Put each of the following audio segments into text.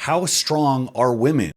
how strong are women?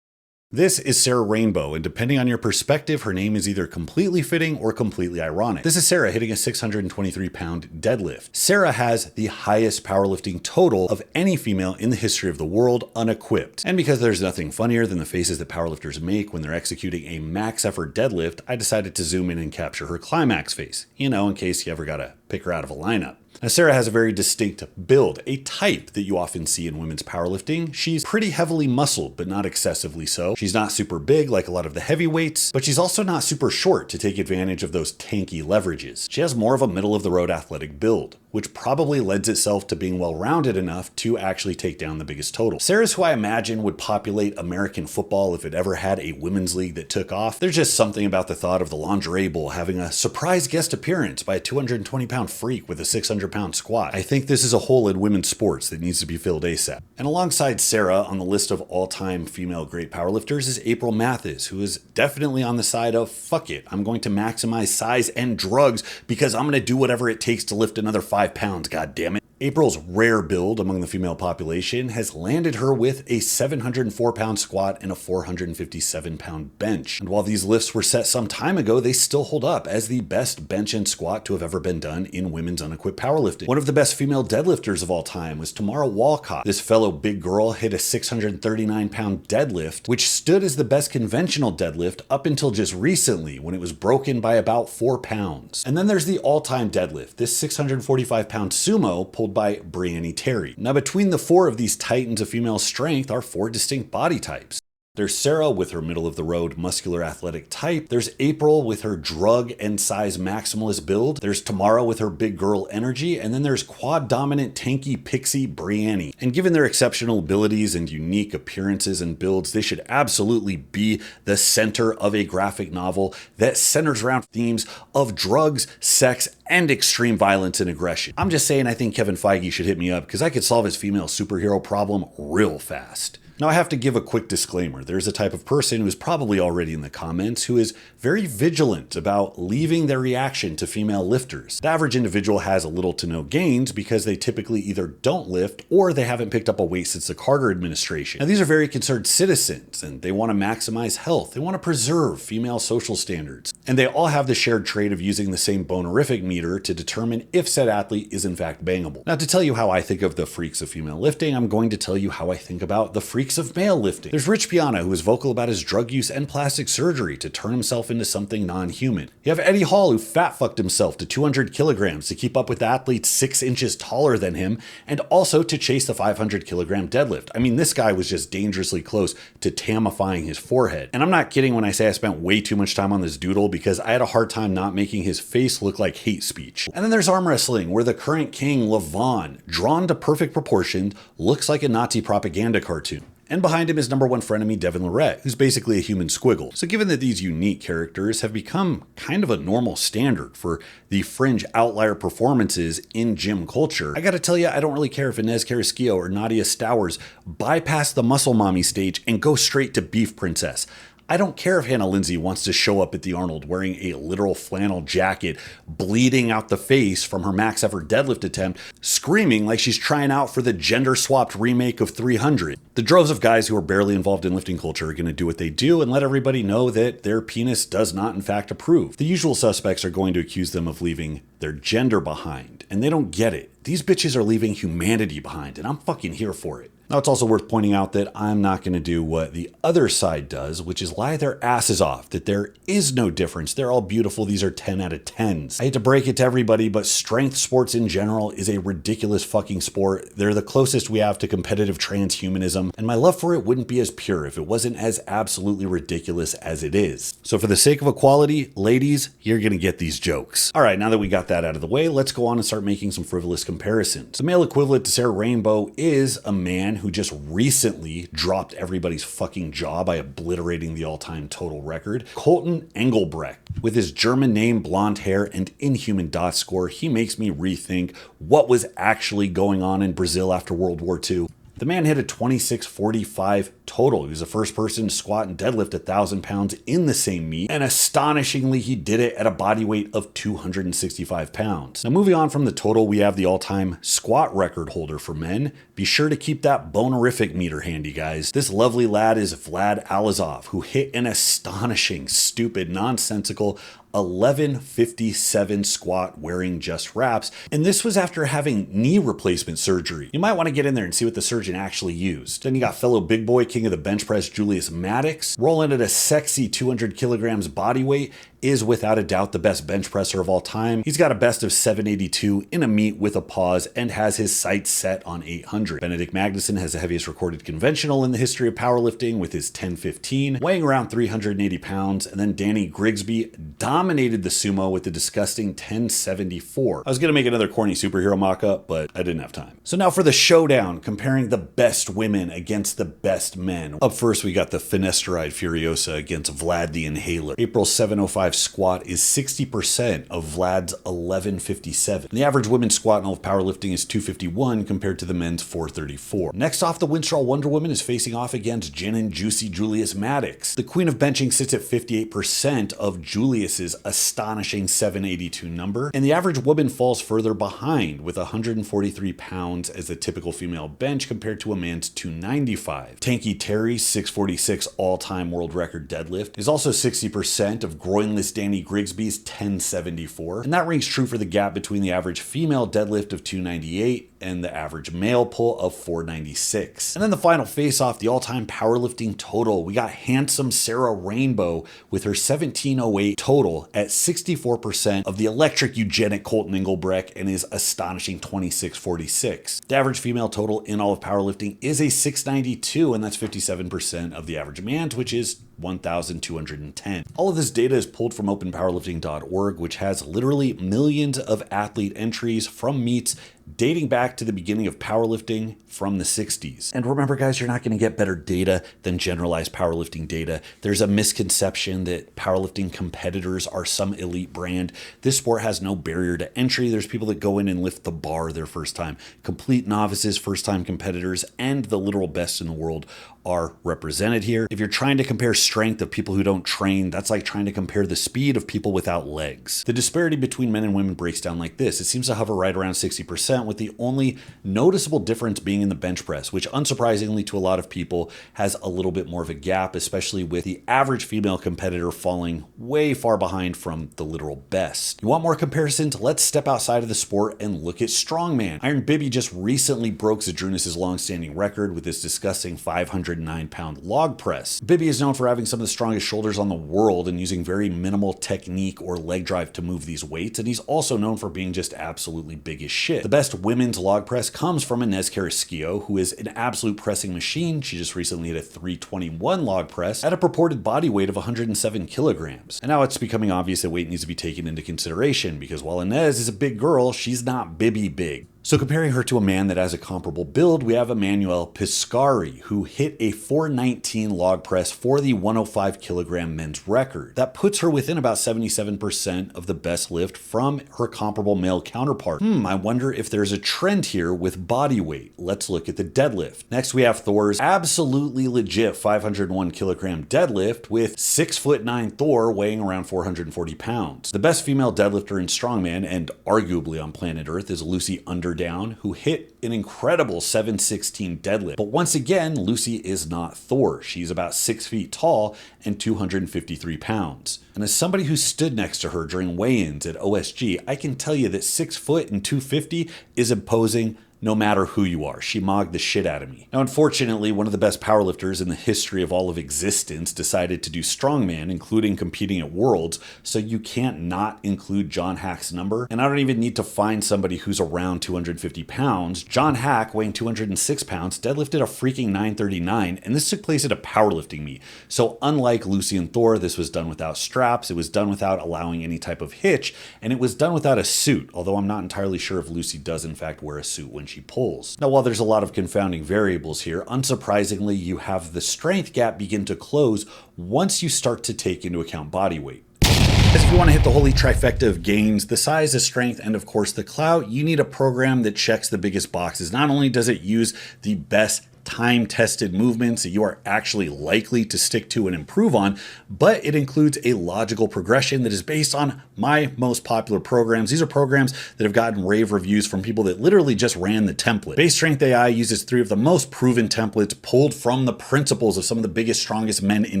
This is Sarah Rainbow, and depending on your perspective, her name is either completely fitting or completely ironic. This is Sarah hitting a 623-pound deadlift. Sarah has the highest powerlifting total of any female in the history of the world unequipped. And because there's nothing funnier than the faces that powerlifters make when they're executing a max effort deadlift, I decided to zoom in and capture her climax face, in case you ever gotta pick her out of a lineup. Now, Sarah has a very distinct build, a type that you often see in women's powerlifting. She's pretty heavily muscled, but not excessively so. She's not super big like a lot of the heavyweights, but she's also not super short to take advantage of those tanky leverages. She has more of a middle-of-the-road athletic build, which probably lends itself to being well-rounded enough to actually take down the biggest total. Sarah's who I imagine would populate American football if it ever had a women's league that took off. There's just something about the thought of the Lingerie Bowl having a surprise guest appearance by a 220-pound freak with a 600-pound squat. I think this is a hole in women's sports that needs to be filled ASAP. And alongside Sarah on the list of all-time female great powerlifters is April Mathis, who is definitely on the side of, fuck it, I'm going to maximize size and drugs because I'm going to do whatever it takes to lift another 5 pounds, god damn it. April's rare build among the female population has landed her with a 704-pound squat and a 457-pound bench. And while these lifts were set some time ago, they still hold up as the best bench and squat to have ever been done in women's unequipped powerlifting. One of the best female deadlifters of all time was Tamara Walcott. This fellow big girl hit a 639-pound deadlift, which stood as the best conventional deadlift up until just recently when it was broken by about 4 pounds. And then there's the all-time deadlift, this 645-pound sumo pulled by Brianne Terry. Now, between the 4 of these titans of female strength are 4 distinct body types. There's Sarah with her middle-of-the-road muscular athletic type. There's April with her drug and size maximalist build. There's Tamara with her big girl energy. And then there's quad-dominant tanky pixie Brianne. And given their exceptional abilities and unique appearances and builds, they should absolutely be the center of a graphic novel that centers around themes of drugs, sex, and extreme violence and aggression. I'm just saying I think Kevin Feige should hit me up because I could solve his female superhero problem real fast. Now, I have to give a quick disclaimer. There's a type of person who is probably already in the comments who is very vigilant about leaving their reaction to female lifters. The average individual has a little to no gains because they typically either don't lift or they haven't picked up a weight since the Carter administration. Now, these are very concerned citizens and they want to maximize health. They want to preserve female social standards. And they all have the shared trait of using the same bonerific meter to determine if said athlete is in fact bangable. Now, to tell you how I think of the freaks of female lifting, I'm going to tell you how I think about the freaks of male lifting. There's Rich Piana, who is vocal about his drug use and plastic surgery to turn himself into something non-human. You have Eddie Hall, who fat fucked himself to 200 kilograms to keep up with athletes 6 inches taller than him and also to chase the 500 kilogram deadlift. I mean, this guy was just dangerously close to tamifying his forehead. And I'm not kidding when I say I spent way too much time on this doodle because I had a hard time not making his face look like hate speech. And then there's arm wrestling, where the current king, Levon, drawn to perfect proportions, looks like a Nazi propaganda cartoon. And behind him is #1 frenemy Devin Lorette, who's basically a human squiggle. So given that these unique characters have become kind of a normal standard for the fringe outlier performances in gym culture, I gotta tell you, I don't really care if Inez Carrasquillo or Nadia Stowers bypass the muscle mommy stage and go straight to beef princess. I don't care if Hannah Lindsay wants to show up at the Arnold wearing a literal flannel jacket, bleeding out the face from her max effort deadlift attempt, screaming like she's trying out for the gender-swapped remake of 300. The droves of guys who are barely involved in lifting culture are going to do what they do and let everybody know that their penis does not in fact approve. The usual suspects are going to accuse them of leaving their gender behind, and they don't get it. These bitches are leaving humanity behind, and I'm fucking here for it. Now, it's also worth pointing out that I'm not going to do what the other side does, which is lie their asses off, that there is no difference. They're all beautiful. These are 10 out of 10s. I hate to break it to everybody, but strength sports in general is a ridiculous fucking sport. They're the closest we have to competitive transhumanism, and my love for it wouldn't be as pure if it wasn't as absolutely ridiculous as it is. So for the sake of equality, ladies, you're going to get these jokes. All right, now that we got that out of the way, let's go on and start making some frivolous comparisons. The male equivalent to Sarah Rainbow is a man who just recently dropped everybody's fucking jaw by obliterating the all-time total record. Colton Engelbrecht. With his German name, blonde hair, and inhuman dot score, he makes me rethink what was actually going on in Brazil after World War II. The man hit a 26.45 total. He was the first person to squat and deadlift 1,000 pounds in the same meet, and astonishingly, he did it at a body weight of 265 pounds. Now, moving on from the total, we have the all-time squat record holder for men. Be sure to keep that bonerific meter handy, guys. This lovely lad is Vlad Alizov, who hit an astonishing, stupid, nonsensical 1157 squat wearing just wraps, and this was after having knee replacement surgery. You might want to get in there and see what the surgeon actually used. Then you got fellow big boy, king of the bench press, Julius Maddox, rolling at a sexy 200 kilograms body weight, is without a doubt the best bench presser of all time. He's got a best of 782 in a meet with a pause and has his sights set on 800. Benedict Magnuson has the heaviest recorded conventional in the history of powerlifting with his 1015, weighing around 380 pounds, and then Danny Grigsby dominated the sumo with the disgusting 1074. I was gonna make another corny superhero mock-up, but I didn't have time. So now for the showdown, comparing the best women against the best men. Up first, we got the Finasteride Furiosa against Vlad the Inhaler. April 705 squat is 60% of Vlad's 1157. The average women's squat in all of powerlifting is 251 compared to the men's 434. Next off, the Winstrol Wonder Woman is facing off against Gin and Juicy Julius Maddox. The queen of benching sits at 58% of Julius's astonishing 782 number, and the average woman falls further behind with 143 pounds as the typical female bench compared to a man's 295. Tanky Terry's 646 all-time world record deadlift is also 60% of groinless Danny Grigsby's 1074, and that rings true for the gap between the average female deadlift of 298 and the average male pull of 496. And then the final face-off, the all-time powerlifting total. We got handsome Sarah Rainbow with her 1708 total at 64% of the electric eugenic Colton Engelbrecht and his astonishing 2646. The average female total in all of powerlifting is a 692, and that's 57% of the average man's, which is 1,210. All of this data is pulled from openpowerlifting.org, which has literally millions of athlete entries from meets dating back to the beginning of powerlifting from the 60s. And remember, guys, you're not going to get better data than generalized powerlifting data. There's a misconception that powerlifting competitors are some elite brand. This sport has no barrier to entry. There's people that go in and lift the bar their first time. Complete novices, first-time competitors, and the literal best in the world are represented here. If you're trying to compare strength of people who don't train, that's like trying to compare the speed of people without legs. The disparity between men and women breaks down like this. It seems to hover right around 60%, with the only noticeable difference being in the bench press, which unsurprisingly to a lot of people has a little bit more of a gap, especially with the average female competitor falling way far behind from the literal best. You want more comparisons? Let's step outside of the sport and look at Strongman. Iron Bibby just recently broke Zydrunas' long-standing record with his disgusting 509-pound log press. Bibby is known for having some of the strongest shoulders on the world and using very minimal technique or leg drive to move these weights, and he's also known for being just absolutely big as shit. The best women's log press comes from Inez Carrasquillo, who is an absolute pressing machine. She just recently hit a 321 log press at a purported body weight of 107 kilograms. And now it's becoming obvious that weight needs to be taken into consideration, because while Inez is a big girl, she's not Bibby big. So comparing her to a man that has a comparable build, we have Emmanuel Piscari, who hit a 419 log press for the 105 kilogram men's record. That puts her within about 77% of the best lift from her comparable male counterpart. I wonder if there's a trend here with body weight. Let's look at the deadlift. Next, we have Thor's absolutely legit 501 kilogram deadlift with 6'9" Thor weighing around 440 pounds. The best female deadlifter in Strongman, and arguably on planet Earth, is Lucy Underdown, who hit an incredible 716 deadlift. But once again, Lucy is not Thor. She's about 6 feet tall and 253 pounds. And as somebody who stood next to her during weigh-ins at OSG, I can tell you that 6 foot and 250 is imposing no matter who you are. She mogged the shit out of me. Now, unfortunately, one of the best powerlifters in the history of all of existence decided to do Strongman, including competing at Worlds, so you can't not include John Hack's number. And I don't even need to find somebody who's around 250 pounds. John Hack, weighing 206 pounds, deadlifted a freaking 939, and this took place at a powerlifting meet. So unlike Lucy and Thor, this was done without straps, it was done without allowing any type of hitch, and it was done without a suit, although I'm not entirely sure if Lucy does in fact wear a suit when she pulls. Now, while there's a lot of confounding variables here, unsurprisingly, you have the strength gap begin to close once you start to take into account body weight. As you you want to hit the holy trifecta of gains, the size, the strength, and of course the clout, you need a program that checks the biggest boxes. Not only does it use the best time-tested movements that you are actually likely to stick to and improve on, but it includes a logical progression that is based on my most popular programs. These are programs that have gotten rave reviews from people that literally just ran the template. BaseStrengthLP uses 3 of the most proven templates pulled from the principles of some of the biggest, strongest men in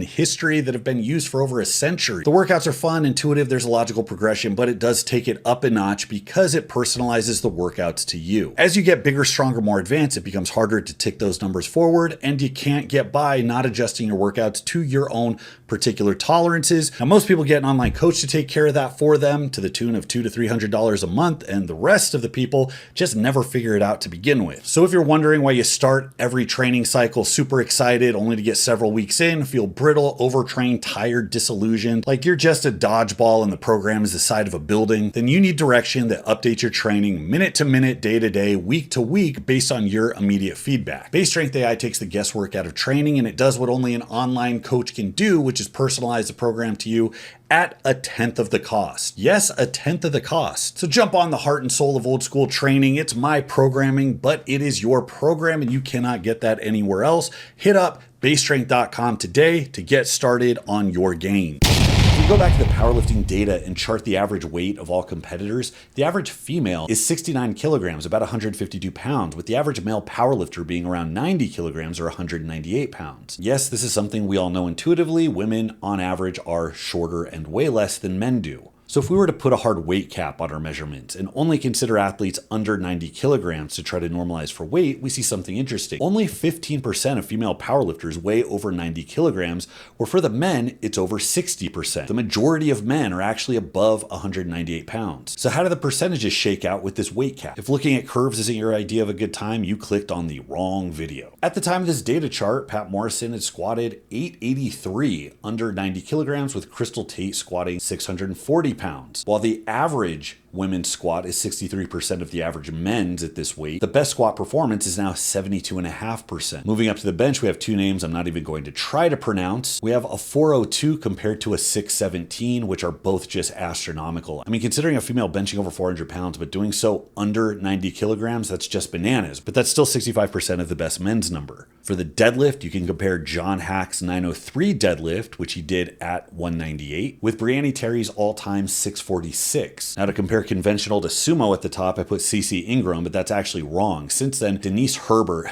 history that have been used for over a century. The workouts are fun, intuitive, there's a logical progression, but it does take it up a notch because it personalizes the workouts to you. As you get bigger, stronger, more advanced, it becomes harder to tick those numbers forward, and you can't get by not adjusting your workouts to your own particular tolerances. Now, most people get an online coach to take care of that for them to the tune of $200 to $300 a month, and the rest of the people just never figure it out to begin with. So if you're wondering why you start every training cycle super excited only to get several weeks in, feel brittle, overtrained, tired, disillusioned, like you're just a dodgeball and the program is the side of a building, then you need direction that updates your training minute to minute, day to day, week to week based on your immediate feedback. BaseStrengthLP takes the guesswork out of training, and it does what only an online coach can do, which is personalize the program to you at 1/10 of the cost. Yes, 1/10 of the cost. So jump on the heart and soul of old school training. It's my programming, but it is your program and you cannot get that anywhere else. Hit up basestrength.com today to get started on your gain. If we go back to the powerlifting data and chart the average weight of all competitors, the average female is 69 kilograms, about 152 pounds, with the average male powerlifter being around 90 kilograms or 198 pounds. Yes, this is something we all know intuitively. Women on average are shorter and way less than men do. So if we were to put a hard weight cap on our measurements and only consider athletes under 90 kilograms to try to normalize for weight, we see something interesting. Only 15% of female powerlifters weigh over 90 kilograms, where for the men, it's over 60%. The majority of men are actually above 198 pounds. So how do the percentages shake out with this weight cap? If looking at curves isn't your idea of a good time, you clicked on the wrong video. At the time of this data chart, Pat Morrison had squatted 883 under 90 kilograms, with Crystal Tate squatting 640 pounds. While the average women's squat is 63% of the average men's at this weight, the best squat performance is now 72.5%. Moving up to the bench, we have 2 names I'm not even going to try to pronounce. We have a 402 compared to a 617, which are both just astronomical. I mean, considering a female benching over 400 pounds, but doing so under 90 kilograms, that's just bananas. But that's still 65% of the best men's number. For the deadlift, you can compare John Hack's 903 deadlift, which he did at 198, with Brianni Terry's all-time 646. Now, to compare conventional to sumo at the top, I put CC Ingram, but that's actually wrong. Since then, Denise Herber,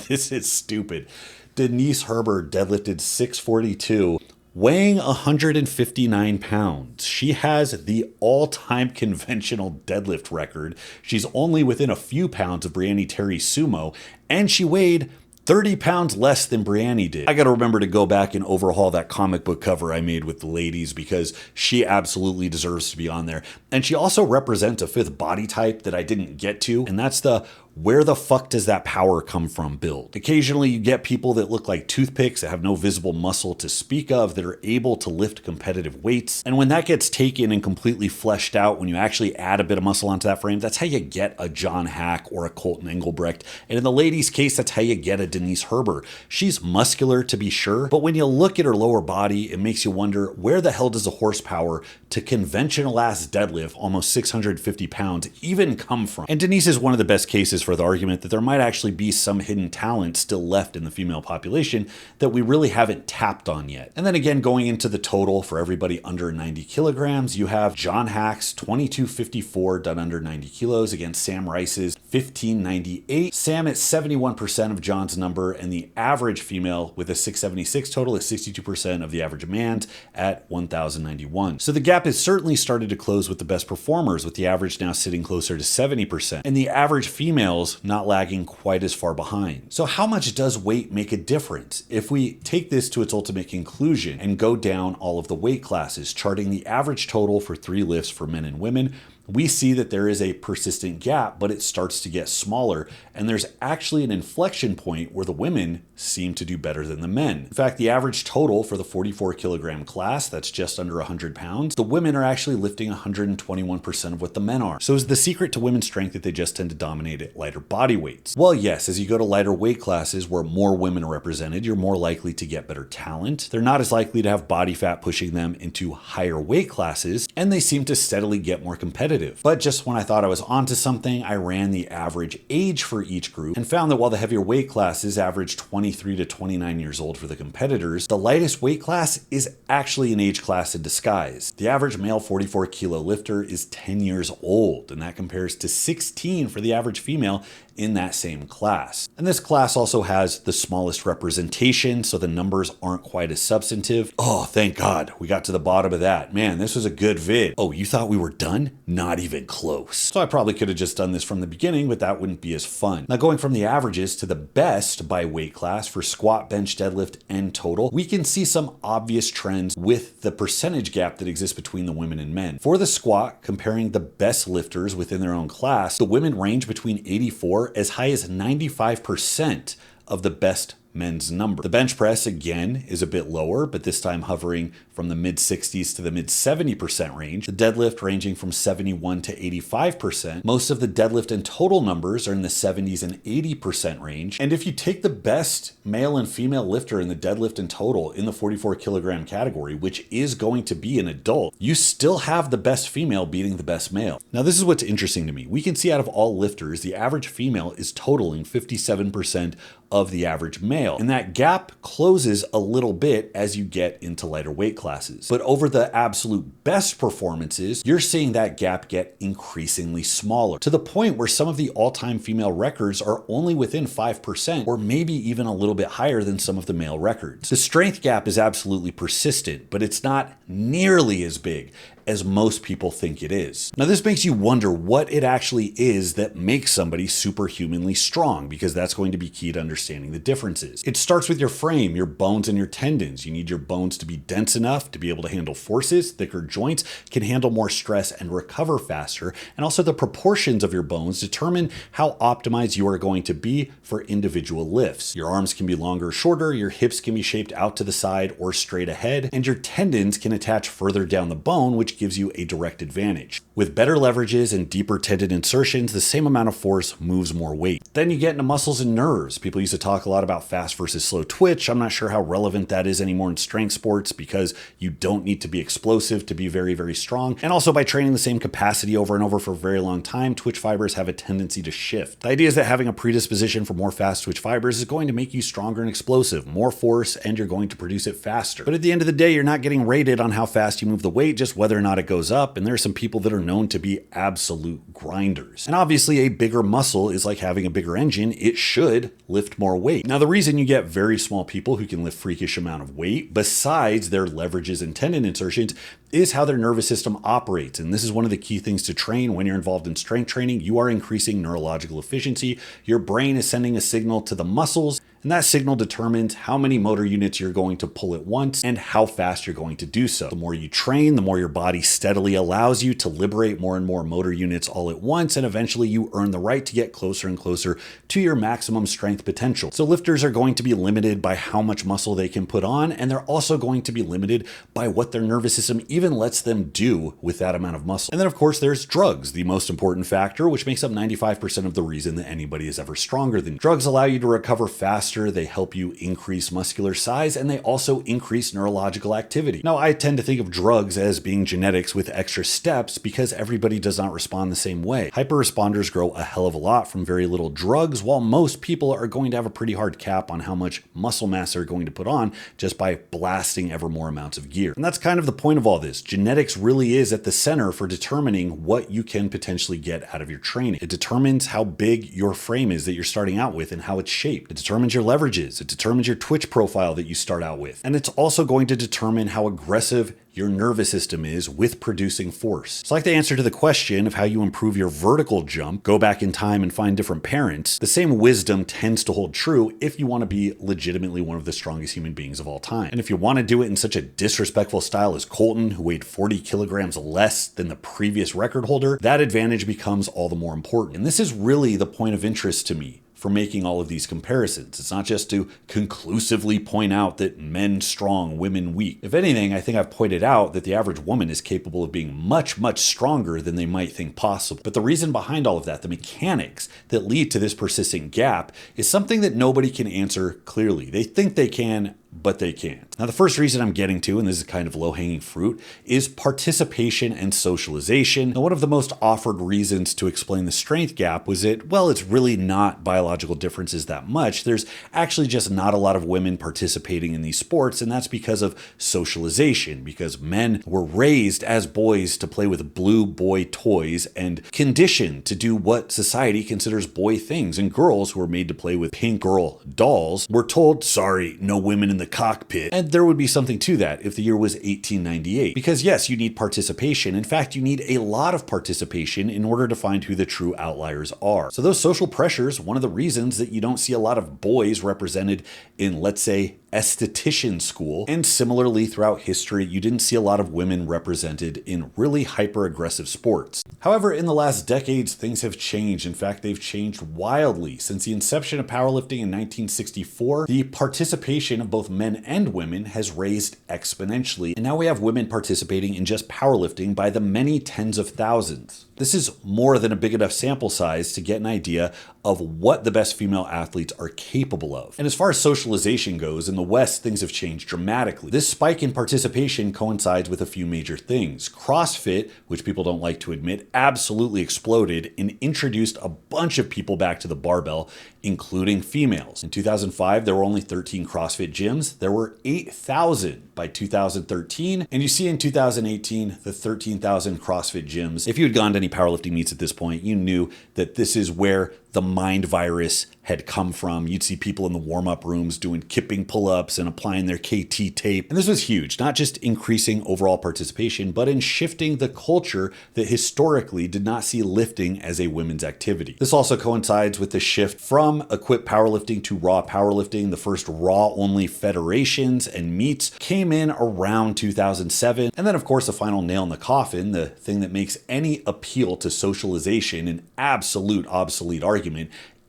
this is stupid. Denise Herber deadlifted 642, weighing 159 pounds. She has the all-time conventional deadlift record. She's only within a few pounds of Brianni Terry's sumo, and she weighed 30 pounds less than Brianni did. I gotta remember to go back and overhaul that comic book cover I made with the ladies, because she absolutely deserves to be on there. And she also represents a 5th body type that I didn't get to, and that's the where the fuck does that power come from build. Occasionally you get people that look like toothpicks that have no visible muscle to speak of that are able to lift competitive weights. And when that gets taken and completely fleshed out, when you actually add a bit of muscle onto that frame, that's how you get a John Hack or a Colton Engelbrecht. And in the ladies' case, that's how you get a Denise Herber. She's muscular to be sure, but when you look at her lower body, it makes you wonder, where the hell does the horsepower to conventional ass deadlift, almost 650 pounds, even come from? And Denise is one of the best cases for the argument that there might actually be some hidden talent still left in the female population that we really haven't tapped on yet. And then again, going into the total for everybody under 90 kilograms, you have John Hack's 2254 done under 90 kilos against Sam Rice's 1598. Sam at 71% of John's number, and the average female with a 676 total is 62% of the average man's at 1091. So the gap has certainly started to close with the best performers, with the average now sitting closer to 70%, and the average females not lagging quite as far behind. So how much does weight make a difference? If we take this to its ultimate conclusion and go down all of the weight classes, charting the average total for 3 lifts for men and women, we see that there is a persistent gap, but it starts to get smaller. And there's actually an inflection point where the women seem to do better than the men. In fact, the average total for the 44 kilogram class, that's just under 100 pounds, the women are actually lifting 121% of what the men are. So is the secret to women's strength that they just tend to dominate at lighter body weights? Well, yes, as you go to lighter weight classes where more women are represented, you're more likely to get better talent. They're not as likely to have body fat pushing them into higher weight classes, and they seem to steadily get more competitive. But just when I thought I was onto something, I ran the average age for each group and found that while the heavier weight classes average 23 to 29 years old for the competitors, the lightest weight class is actually an age class in disguise. The average male 44 kilo lifter is 10 years old, and that compares to 16 for the average female in that same class. And this class also has the smallest representation, so the numbers aren't quite as substantive. Oh, thank God, we got to the bottom of that. Man, this was a good vid. Oh, you thought we were done? Not even close. So I probably could have just done this from the beginning, but that wouldn't be as fun. Now, going from the averages to the best by weight class for squat, bench, deadlift, and total, we can see some obvious trends with the percentage gap that exists between the women and men. For the squat, comparing the best lifters within their own class, the women range between 84 as high as 95% of the best men's number. The bench press, again, is a bit lower, but this time hovering from the mid-60s to the mid-70% range. The deadlift ranging from 71 to 85%. Most of the deadlift and total numbers are in the 70s and 80% range. And if you take the best male and female lifter in the deadlift and total in the 44 kilogram category, which is going to be an adult, you still have the best female beating the best male. Now, this is what's interesting to me. We can see out of all lifters, the average female is totaling 57% of the average male. And that gap closes a little bit as you get into lighter weight classes. But over the absolute best performances, you're seeing that gap get increasingly smaller, to the point where some of the all-time female records are only within 5%, or maybe even a little bit higher than some of the male records. The strength gap is absolutely persistent, but it's not nearly as big as most people think it is. Now, this makes you wonder what it actually is that makes somebody superhumanly strong, because that's going to be key to understanding the differences. It starts with your frame, your bones and your tendons. You need your bones to be dense enough to be able to handle forces. Thicker joints can handle more stress and recover faster. And also the proportions of your bones determine how optimized you are going to be for individual lifts. Your arms can be longer or shorter, your hips can be shaped out to the side or straight ahead, and your tendons can attach further down the bone, which gives you a direct advantage. With better leverages and deeper tendon insertions, the same amount of force moves more weight. Then you get into muscles and nerves. People used to talk a lot about fast versus slow twitch. I'm not sure how relevant that is anymore in strength sports, because you don't need to be explosive to be very, very strong. And also, by training the same capacity over and over for a very long time, twitch fibers have a tendency to shift. The idea is that having a predisposition for more fast twitch fibers is going to make you stronger and explosive, more force, and you're going to produce it faster. But at the end of the day, you're not getting rated on how fast you move the weight, just whether or not it goes up. And there are some people that are known to be absolute grinders. And obviously, a bigger muscle is like having a bigger engine. It should lift more weight. Now, the reason you get very small people who can lift freakish amount of weight, besides their leverages and tendon insertions, is how their nervous system operates. And this is one of the key things to train when you're involved in strength training. You are increasing neurological efficiency. Your brain is sending a signal to the muscles, and that signal determines how many motor units you're going to pull at once and how fast you're going to do so. The more you train, the more your body steadily allows you to liberate more and more motor units all at once, and eventually you earn the right to get closer and closer to your maximum strength potential. So lifters are going to be limited by how much muscle they can put on, and they're also going to be limited by what their nervous system even lets them do with that amount of muscle. And then, of course, there's drugs, the most important factor, which makes up 95% of the reason that anybody is ever stronger than you. Drugs allow you to recover faster, they help you increase muscular size, and they also increase neurological activity. Now, I tend to think of drugs as being genetics with extra steps because everybody does not respond the same way. Hyper-responders grow a hell of a lot from very little drugs, while most people are going to have a pretty hard cap on how much muscle mass they're going to put on just by blasting ever more amounts of gear. And that's kind of the point of all this. Genetics really is at the center for determining what you can potentially get out of your training. It determines how big your frame is that you're starting out with and how it's shaped. It determines your leverages. It determines your twitch profile that you start out with. And it's also going to determine how aggressive your nervous system is with producing force. It's like the answer to the question of how you improve your vertical jump, go back in time and find different parents. The same wisdom tends to hold true if you want to be legitimately one of the strongest human beings of all time. And if you want to do it in such a disrespectful style as Colton, who weighed 40 kilograms less than the previous record holder, that advantage becomes all the more important. And this is really the point of interest to me for making all of these comparisons. It's not just to conclusively point out that men strong, women weak. If anything, I think I've pointed out that the average woman is capable of being much, much stronger than they might think possible. But the reason behind all of that, the mechanics that lead to this persistent gap, is something that nobody can answer clearly. They think they can, but they can't. Now, the first reason I'm getting to, and this is kind of low-hanging fruit, is participation and socialization. Now, one of the most offered reasons to explain the strength gap was that, well, it's really not biological differences that much. There's actually just not a lot of women participating in these sports, and that's because of socialization, because men were raised as boys to play with blue boy toys and conditioned to do what society considers boy things, and girls who were made to play with pink girl dolls were told, sorry, no women in the cockpit. And there would be something to that if the year was 1898. Because yes, you need participation. In fact, you need a lot of participation in order to find who the true outliers are. So those social pressures, one of the reasons that you don't see a lot of boys represented in, let's say, esthetician school, and similarly throughout history, you didn't see a lot of women represented in really hyper-aggressive sports. However, in the last decades, things have changed. In fact, they've changed wildly. Since the inception of powerlifting in 1964, the participation of both men and women has raised exponentially, and now we have women participating in just powerlifting by the many tens of thousands. This is more than a big enough sample size to get an idea of what the best female athletes are capable of. And as far as socialization goes, in the West, things have changed dramatically. This spike in participation coincides with a few major things. CrossFit, which people don't like to admit, absolutely exploded and introduced a bunch of people back to the barbell, including females. In 2005, there were only 13 CrossFit gyms. There were 8,000 by 2013. And you see in 2018, the 13,000 CrossFit gyms. If you had gone to any powerlifting meets at this point, you knew that this is where the mind virus had come from. You'd see people in the warm-up rooms doing kipping pull-ups and applying their KT tape. And this was huge, not just increasing overall participation, but in shifting the culture that historically did not see lifting as a women's activity. This also coincides with the shift from equipped powerlifting to raw powerlifting. The first raw-only federations and meets came in around 2007. And then, of course, the final nail in the coffin, the thing that makes any appeal to socialization an absolute obsolete argument,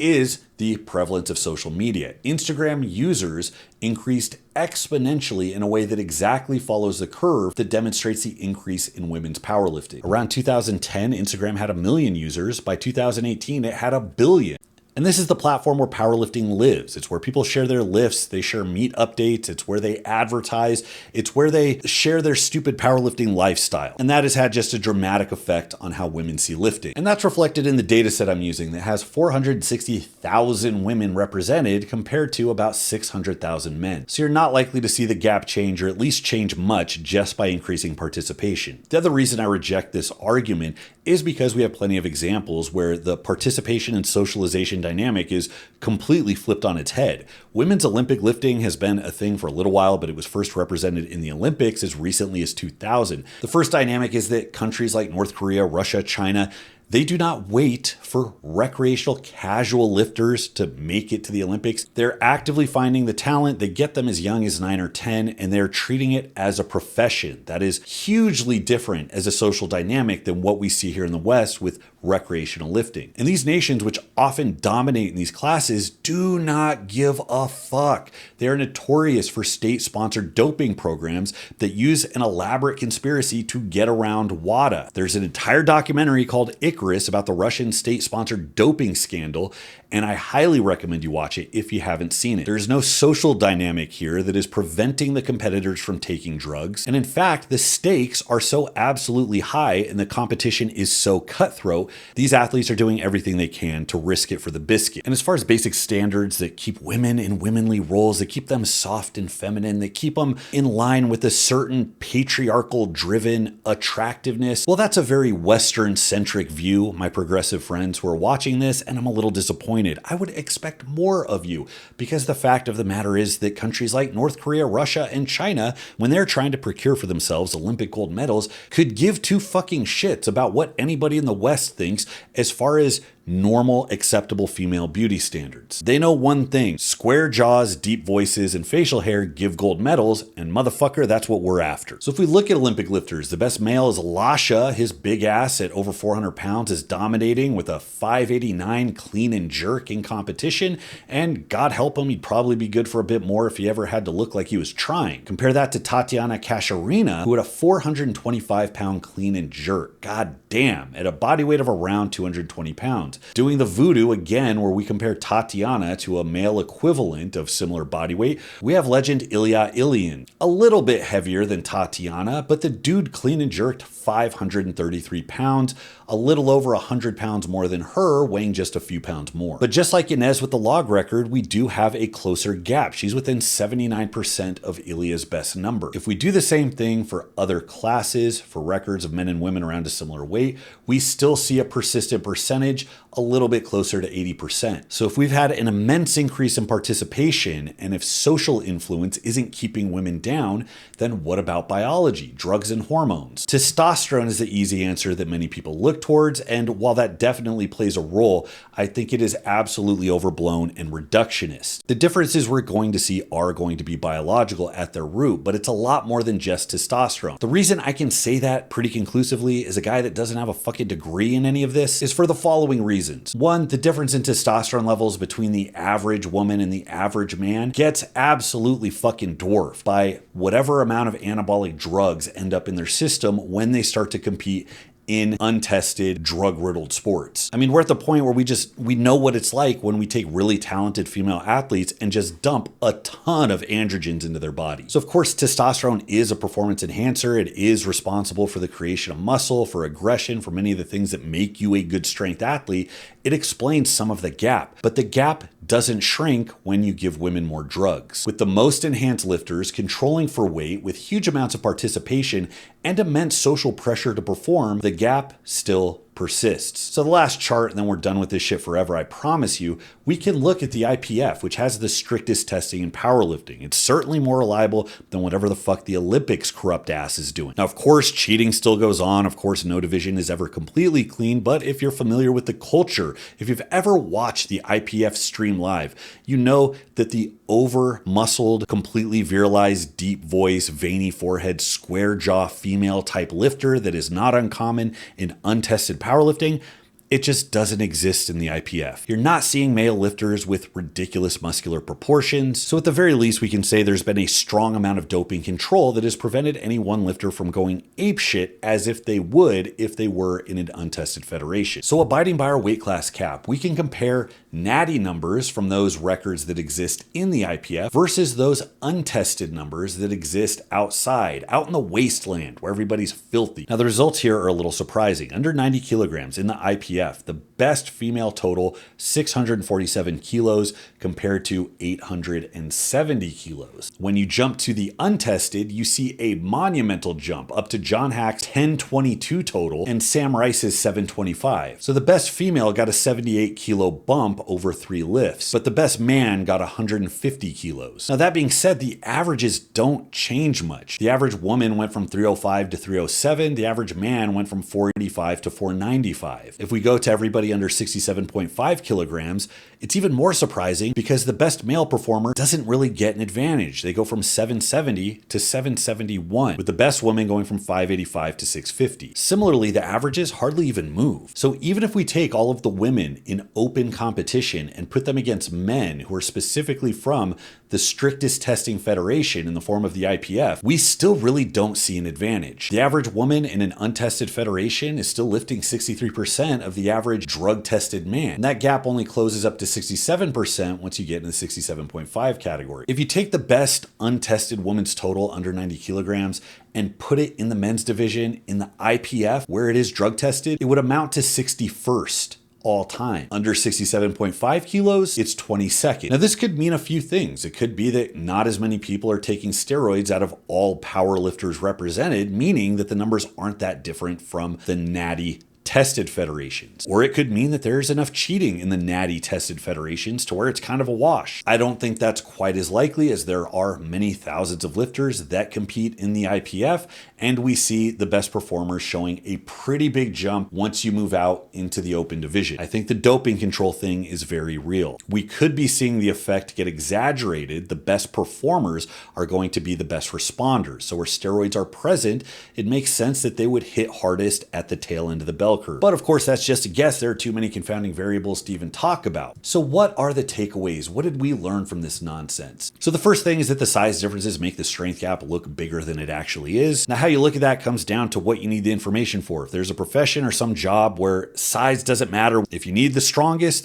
is the prevalence of social media. Instagram users increased exponentially in a way that exactly follows the curve that demonstrates the increase in women's powerlifting. Around 2010, Instagram had 1 million users. By 2018, it had 1 billion. And this is the platform where powerlifting lives. It's where people share their lifts, they share meet updates, it's where they advertise, it's where they share their stupid powerlifting lifestyle. And that has had just a dramatic effect on how women see lifting. And that's reflected in the data set I'm using that has 460,000 women represented compared to about 600,000 men. So you're not likely to see the gap change, or at least change much, just by increasing participation. The other reason I reject this argument is because we have plenty of examples where the participation and socialization dynamic is completely flipped on its head. Women's Olympic lifting has been a thing for a little while, but it was first represented in the Olympics as recently as 2000. The first dynamic is that countries like North Korea, Russia, China, they do not wait for recreational casual lifters to make it to the Olympics. They're actively finding the talent. They get them as young as 9 or 10, and they're treating it as a profession. That is hugely different as a social dynamic than what we see here in the West with recreational lifting. And these nations, which often dominate in these classes, do not give a fuck. They are notorious for state-sponsored doping programs that use an elaborate conspiracy to get around WADA. There's an entire documentary called Icarus about the Russian state-sponsored doping scandal, and I highly recommend you watch it if you haven't seen it. There's no social dynamic here that is preventing the competitors from taking drugs. And in fact, the stakes are so absolutely high and the competition is so cutthroat, these athletes are doing everything they can to risk it for the biscuit. And as far as basic standards that keep women in womanly roles, that keep them soft and feminine, that keep them in line with a certain patriarchal driven attractiveness, well, that's a very Western centric view, my progressive friends who are watching this, and I'm a little disappointed disappointed. I would expect more of you, because the fact of the matter is that countries like North Korea, Russia, and China, when they're trying to procure for themselves Olympic gold medals, could give two fucking shits about what anybody in the West thinks as far as normal, acceptable female beauty standards. They know one thing: square jaws, deep voices, and facial hair give gold medals, and motherfucker, that's what we're after. So if we look at Olympic lifters, the best male is Lasha. His big ass at over 400 pounds is dominating with a 589 clean and jerk in competition, and God help him, he'd probably be good for a bit more if he ever had to look like he was trying. Compare that to Tatiana Kasharina, who had a 425 pound clean and jerk. God damn, at a body weight of around 220 pounds. Doing the voodoo again, where we compare Tatiana to a male equivalent of similar body weight, we have legend Ilya Ilyin. A little bit heavier than Tatiana, but the dude clean and jerked 533 pounds, a little over 100 pounds more than her, weighing just a few pounds more. But just like Inez with the log record, we do have a closer gap. She's within 79% of Ilya's best number. If we do the same thing for other classes, for records of men and women around a similar weight, we still see a persistent percentage a little bit closer to 80%. So if we've had an immense increase in participation, and if social influence isn't keeping women down, then what about biology, drugs, and hormones? Testosterone is the easy answer that many people look towards, and while that definitely plays a role, I think it is absolutely overblown and reductionist. The differences we're going to see are going to be biological at their root, but it's a lot more than just testosterone. The reason I can say that pretty conclusively as a guy that doesn't have a fucking degree in any of this is for the following reasons. One, the difference in testosterone levels between the average woman and the average man gets absolutely fucking dwarfed by whatever amount of anabolic drugs end up in their system when they start to compete in untested, drug-riddled sports. I mean, we're at the point where we know what it's like when we take really talented female athletes and just dump a ton of androgens into their body. So of course, testosterone is a performance enhancer. It is responsible for the creation of muscle, for aggression, for many of the things that make you a good strength athlete. It explains some of the gap, but the gap doesn't shrink when you give women more drugs. With the most enhanced lifters controlling for weight with huge amounts of participation and immense social pressure to perform, the gap still persists. So the last chart, and then we're done with this shit forever, I promise you, we can look at the IPF, which has the strictest testing in powerlifting. It's certainly more reliable than whatever the fuck the Olympics corrupt ass is doing. Now, of course, cheating still goes on. Of course, no division is ever completely clean, but if you're familiar with the culture, if you've ever watched the IPF stream live, you know that the over-muscled, completely virilized, deep voice, veiny forehead, square jaw female type lifter that is not uncommon in untested powerlifting, it just doesn't exist in the IPF. You're not seeing male lifters with ridiculous muscular proportions. So at the very least, we can say there's been a strong amount of doping control that has prevented any one lifter from going apeshit as if they would if they were in an untested federation. So abiding by our weight class cap, we can compare Natty numbers from those records that exist in the IPF versus those untested numbers that exist outside, out in the wasteland where everybody's filthy. Now the results here are a little surprising. Under 90 kilograms in the IPF, the best female total, 647 kilos compared to 870 kilos. When you jump to the untested, you see a monumental jump up to John Hack's 1022 total and Sam Rice's 725. So the best female got a 78 kilo bump over 3 lifts, but the best man got 150 kilos. Now that being said, the averages don't change much. The average woman went from 305 to 307. The average man went from 485 to 495. If we go to everybody under 67.5 kilograms, it's even more surprising because the best male performer doesn't really get an advantage. They go from 770 to 771, with the best woman going from 585 to 650. Similarly, the averages hardly even move. So even if we take all of the women in open competition and put them against men who are specifically from the strictest testing federation in the form of the IPF, we still really don't see an advantage. The average woman in an untested federation is still lifting 63% of the average drug-tested man. And that gap only closes up to 67% once you get in the 67.5 category. If you take the best untested woman's total under 90 kilograms and put it in the men's division in the IPF, where it is drug-tested, it would amount to 61st. All time. Under 67.5 kilos, it's 22nd. Now this could mean a few things. It could be that not as many people are taking steroids out of all power lifters represented, meaning that the numbers aren't that different from the Natty tested federations. Or it could mean that there's enough cheating in the Natty tested federations to where it's kind of a wash. I don't think that's quite as likely, as there are many thousands of lifters that compete in the IPF, and we see the best performers showing a pretty big jump once you move out into the open division. I think the doping control thing is very real. We could be seeing the effect get exaggerated. The best performers are going to be the best responders. So where steroids are present, it makes sense that they would hit hardest at the tail end of the bell curve. But of course, that's just a guess. There are too many confounding variables to even talk about. So what are the takeaways? What did we learn from this nonsense? So the first thing is that the size differences make the strength gap look bigger than it actually is. Now, how you look at that comes down to what you need the information for. If there's a profession or some job where size doesn't matter, if you need the strongest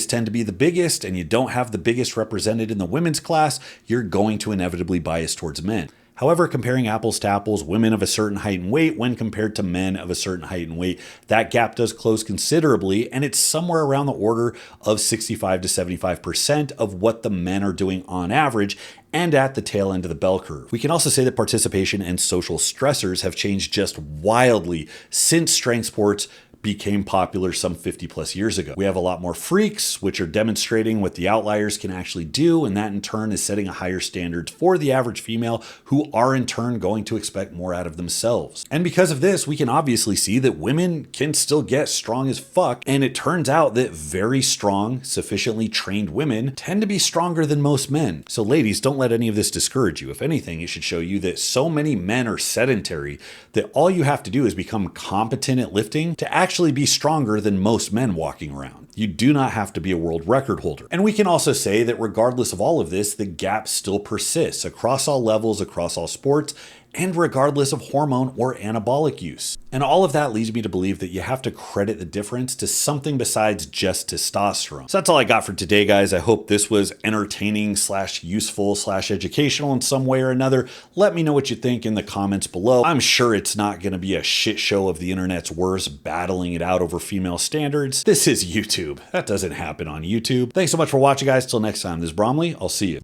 tend to be the biggest, and you don't have the biggest represented in the women's class, you're going to inevitably bias towards men. However, comparing apples to apples, women of a certain height and weight when compared to men of a certain height and weight, that gap does close considerably, and it's somewhere around the order of 65 to 75% of what the men are doing on average and at the tail end of the bell curve. We can also say that participation and social stressors have changed just wildly since strength sports became popular some 50 plus years ago. We have a lot more freaks, which are demonstrating what the outliers can actually do, and that in turn is setting a higher standard for the average female, who are in turn going to expect more out of themselves. And because of this, we can obviously see that women can still get strong as fuck, and it turns out that very strong, sufficiently trained women tend to be stronger than most men. So ladies, don't let any of this discourage you. If anything, it should show you that so many men are sedentary that all you have to do is become competent at lifting to actually be stronger than most men walking around. You do not have to be a world record holder. And we can also say that regardless of all of this, the gap still persists across all levels, across all sports, and regardless of hormone or anabolic use. And all of that leads me to believe that you have to credit the difference to something besides just testosterone. So that's all I got for today, guys. I hope this was entertaining / useful / educational in some way or another. Let me know what you think in the comments below. I'm sure it's not going to be a shit show of the internet's worst battling it out over female standards. This is YouTube. That doesn't happen on YouTube. Thanks so much for watching, guys. Till next time, this is Bromley. I'll see you.